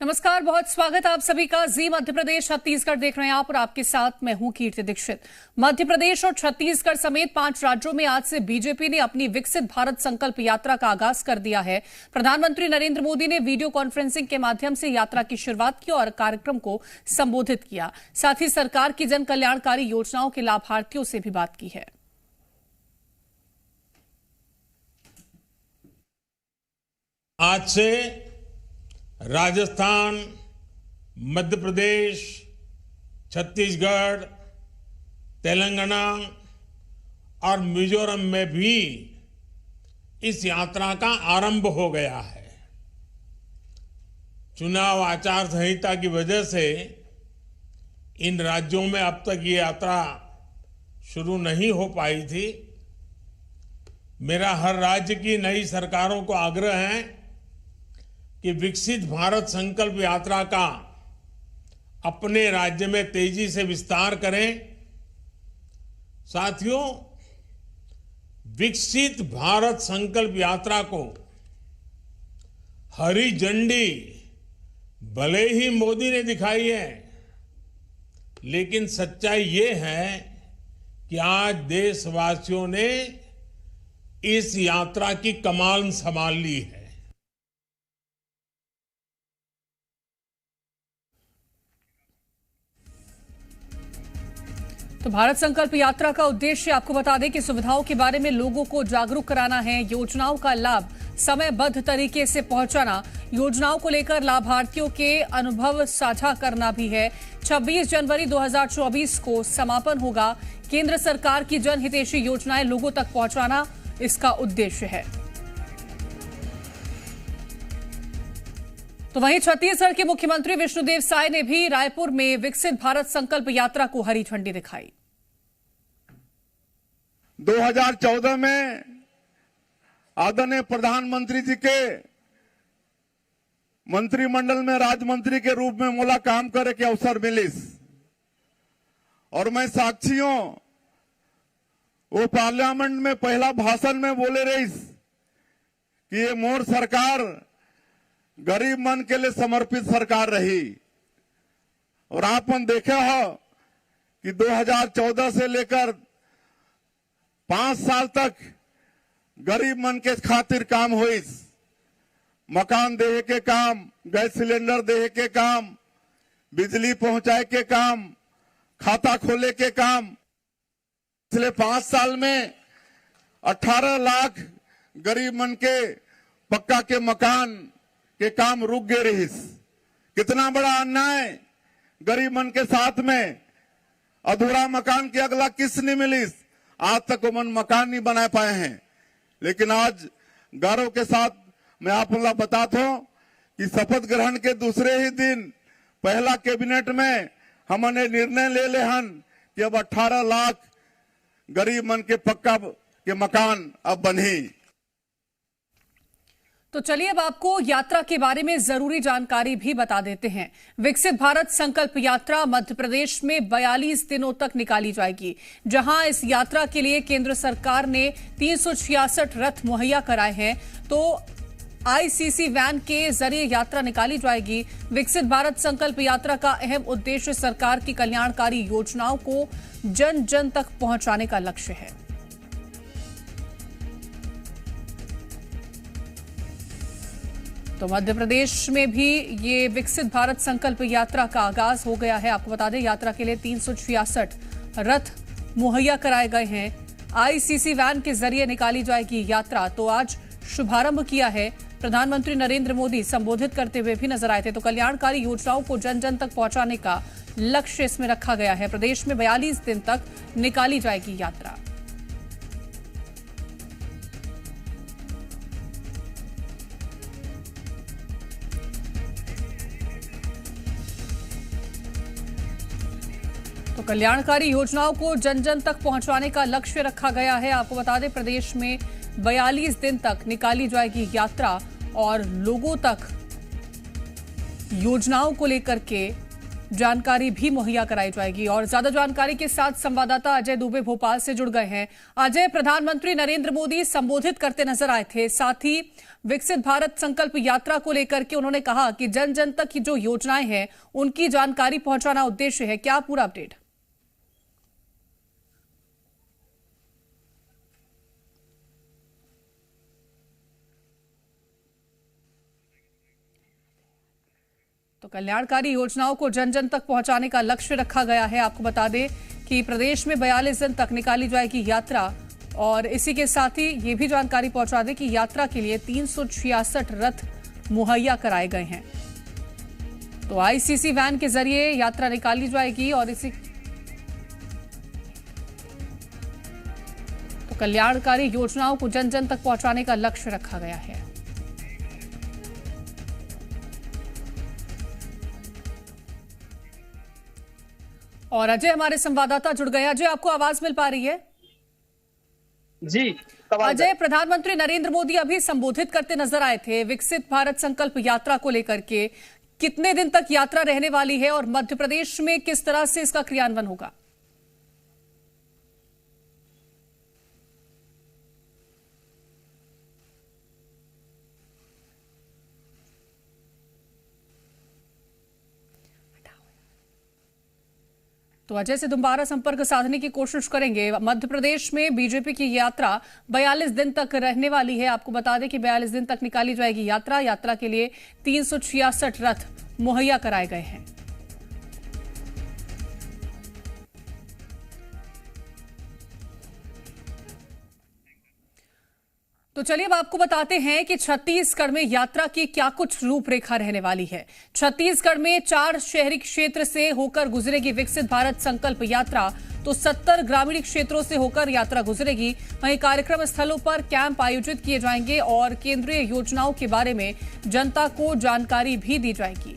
नमस्कार, बहुत स्वागत आप सभी का। जी मध्य प्रदेश छत्तीसगढ़ देख रहे हैं आप और आपके साथ मैं हूं कीर्ति दीक्षित। मध्य प्रदेश और छत्तीसगढ़ समेत 5 राज्यों में आज से बीजेपी ने अपनी विकसित भारत संकल्प यात्रा का आगाज कर दिया है। प्रधानमंत्री नरेंद्र मोदी ने वीडियो कॉन्फ्रेंसिंग के माध्यम से यात्रा की शुरुआत की और कार्यक्रम को संबोधित किया। साथ ही सरकार की जन कल्याणकारी योजनाओं के लाभार्थियों से भी बात की है। आज से राजस्थान, मध्य प्रदेश, छत्तीसगढ़, तेलंगाना और मिजोरम में भी इस यात्रा का आरंभ हो गया है। चुनाव आचार संहिता की वजह से इन राज्यों में अब तक ये यात्रा शुरू नहीं हो पाई थी। मेरा हर राज्य की नई सरकारों को आग्रह है कि विकसित भारत संकल्प यात्रा का अपने राज्य में तेजी से विस्तार करें। साथियों, विकसित भारत संकल्प यात्रा को हरी झंडी भले ही मोदी ने दिखाई है, लेकिन सच्चाई ये है कि आज देशवासियों ने इस यात्रा की कमान संभाल ली है। तो भारत संकल्प यात्रा का उद्देश्य आपको बता दें कि सुविधाओं के बारे में लोगों को जागरूक कराना है, योजनाओं का लाभ समयबद्ध तरीके से पहुंचाना, योजनाओं को लेकर लाभार्थियों के अनुभव साझा करना भी है। 26 जनवरी 2024 को समापन होगा। केंद्र सरकार की जनहितैषी योजनाएं लोगों तक पहुंचाना इसका उद्देश्य है। तो वहीं छत्तीसगढ़ के मुख्यमंत्री विष्णुदेव साय ने भी रायपुर में विकसित भारत संकल्प यात्रा को हरी झंडी दिखाई। 2014 में आदरणीय प्रधानमंत्री जी के मंत्रिमंडल में राज्य मंत्री के रूप में मुला काम करे के अवसर मिलिस और मैं साक्षियों वो पार्लियामेंट में पहला भाषण में बोले रहीस कि ये मोर सरकार गरीब मन के लिए समर्पित सरकार रही। और आपन देखे हो कि 2014 से लेकर 5 साल तक गरीब मन के खातिर काम हुई। मकान देहे के काम, गैस सिलेंडर देहे के काम, बिजली पहुंचाए के काम, खाता खोले के काम। पिछले 5 साल में 18 लाख गरीब मन के पक्का के मकान के काम रुक गए रही। कितना बड़ा अन्याय गरीब मन के साथ में। अधूरा मकान की अगला किस्त नहीं मिली, आज तक वो मन मकान नहीं बना पाए हैं। लेकिन आज गौरव के साथ मैं आप लोग बताता हूं कि शपथ ग्रहण के दूसरे ही दिन पहला कैबिनेट में हमने निर्णय ले ले हन कि अब 18 लाख गरीब मन के पक्का के मकान अब बने। तो चलिए अब आपको यात्रा के बारे में जरूरी जानकारी भी बता देते हैं। विकसित भारत संकल्प यात्रा मध्य प्रदेश में 42 दिनों तक निकाली जाएगी, जहां इस यात्रा के लिए केंद्र सरकार ने 366 रथ मुहैया कराए हैं। तो आईसीसी वैन के जरिए यात्रा निकाली जाएगी। विकसित भारत संकल्प यात्रा का अहम उद्देश्य सरकार की कल्याणकारी योजनाओं को जन जन तक पहुंचाने का लक्ष्य है। तो मध्य प्रदेश में भी ये विकसित भारत संकल्प यात्रा का आगाज हो गया है। आपको बता दें, यात्रा के लिए 366 रथ मुहैया कराए गए हैं। आईसीसी वैन के जरिए निकाली जाएगी यात्रा। तो आज शुभारंभ किया है। प्रधानमंत्री नरेंद्र मोदी संबोधित करते हुए भी नजर आए थे। तो कल्याणकारी योजनाओं को जन जन तक पहुंचाने का लक्ष्य इसमें रखा गया है। प्रदेश में 42 दिन तक निकाली जाएगी यात्रा। तो कल्याणकारी योजनाओं को जन जन तक पहुंचाने का लक्ष्य रखा गया है। आपको बता दें, प्रदेश में 42 दिन तक निकाली जाएगी यात्रा और लोगों तक योजनाओं को लेकर के जानकारी भी मुहैया कराई जाएगी। और ज्यादा जानकारी के साथ संवाददाता अजय दुबे भोपाल से जुड़ गए हैं। अजय, प्रधानमंत्री नरेंद्र मोदी संबोधित करते नजर आए थे, साथ ही विकसित भारत संकल्प यात्रा को लेकर के उन्होंने कहा कि जन जन तक की जो योजनाएं हैं उनकी जानकारी पहुंचाना उद्देश्य है। क्या पूरा अपडेट? तो कल्याणकारी योजनाओं को जन जन तक पहुंचाने का लक्ष्य रखा गया है। आपको बता दें कि प्रदेश में 42 दिन तक निकाली जाएगी यात्रा, और इसी के साथ ही ये भी जानकारी पहुंचा दें कि यात्रा के लिए 366 रथ मुहैया कराए गए हैं। तो आईसीसी वैन के जरिए यात्रा निकाली जाएगी और इसी तो कल्याणकारी योजनाओं को जन जन तक पहुंचाने का लक्ष्य रखा गया है। और अजय हमारे संवाददाता जुड़ गए। अजय, आपको आवाज मिल पा रही है? जी अजय, प्रधानमंत्री नरेंद्र मोदी अभी संबोधित करते नजर आए थे विकसित भारत संकल्प यात्रा को लेकर के। कितने दिन तक यात्रा रहने वाली है और मध्य प्रदेश में किस तरह से इसका क्रियान्वयन होगा? तो अजय से दोबारा संपर्क साधने की कोशिश करेंगे। मध्य प्रदेश में बीजेपी की यात्रा 42 दिन तक रहने वाली है। आपको बता दें कि 42 दिन तक निकाली जाएगी यात्रा। यात्रा के लिए 366 रथ मुहैया कराए गए हैं। तो चलिए अब आपको बताते हैं कि छत्तीसगढ़ में यात्रा की क्या कुछ रूपरेखा रहने वाली है। छत्तीसगढ़ में 4 शहरी क्षेत्र से होकर गुजरेगी विकसित भारत संकल्प यात्रा, तो 70 ग्रामीण क्षेत्रों से होकर यात्रा गुजरेगी। वहीं कार्यक्रम स्थलों पर कैंप आयोजित किए जाएंगे और केंद्रीय योजनाओं के बारे में जनता को जानकारी भी दी जाएगी।